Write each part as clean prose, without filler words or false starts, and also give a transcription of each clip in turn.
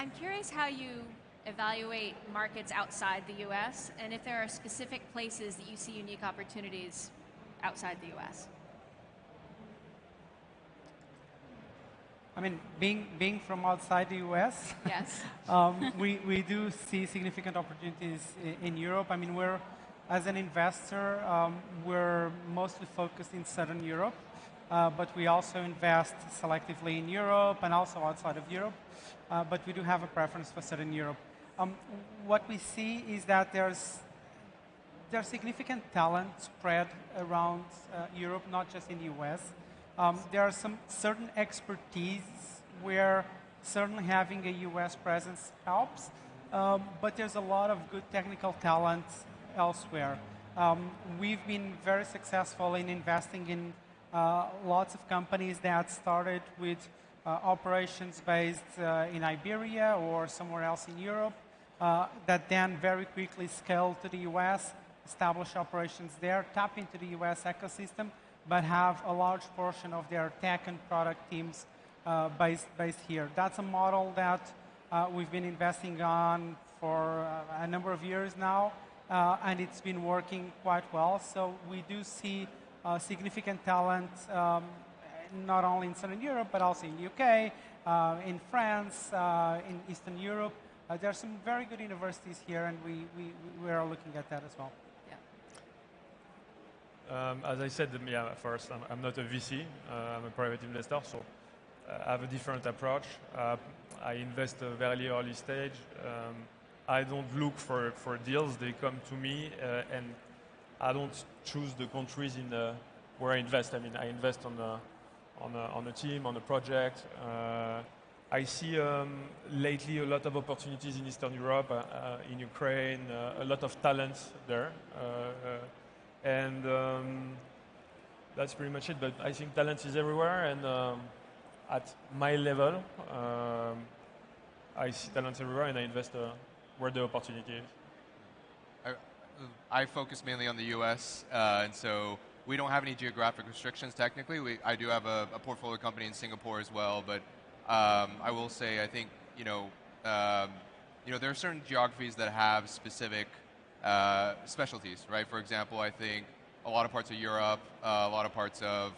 I'm curious how you evaluate markets outside the U.S. and if there are specific places that you see unique opportunities outside the U.S. I mean, being from outside the U.S., Yes. we do see significant opportunities in Europe. I mean, as an investor, we're mostly focused in Southern Europe, but we also invest selectively in Europe and also outside of Europe. But we do have a preference for Southern Europe. What we see is that there's significant talent spread around Europe, not just in the US. There are some certain expertise where certainly having a US presence helps, but there's a lot of good technical talent elsewhere. We've been very successful in investing in lots of companies that started with operations based in Iberia or somewhere else in Europe, that then very quickly scaled to the US, establish operations there, tap into the US ecosystem, but have a large portion of their tech and product teams based here. That's a model that we've been investing on for a number of years now, and it's been working quite well. So we do see significant talent, not only in Southern Europe, but also in the UK, in France, in Eastern Europe. There are some very good universities here, and we are looking at that as well. As I said, yeah, first, I'm not a VC. I'm a private investor, so I have a different approach. I invest at a very early stage. I don't look for deals. They come to me, and I don't choose the countries where I invest. I mean, I invest on a team, on a project. I see lately a lot of opportunities in Eastern Europe, in Ukraine, a lot of talent there. And that's pretty much it. But I think talent is everywhere, and at my level, I see talent everywhere, and I invest where the opportunity is. I focus mainly on the U.S., and so we don't have any geographic restrictions technically. I do have a portfolio company in Singapore as well, but I will say I think there are certain geographies that have specific specialties, right? For example, I think a lot of parts of Europe, a lot of parts of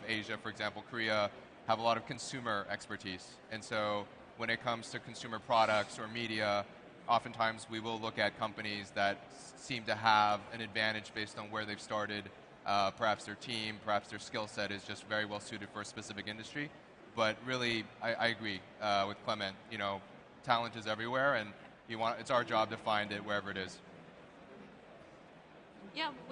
Asia, for example, Korea, have a lot of consumer expertise. And so when it comes to consumer products or media, oftentimes we will look at companies that seem to have an advantage based on where they've started. Perhaps their team, perhaps their skill set is just very well suited for a specific industry. But really, I agree with Clement. Talent is everywhere, and it's our job to find it wherever it is. Yeah.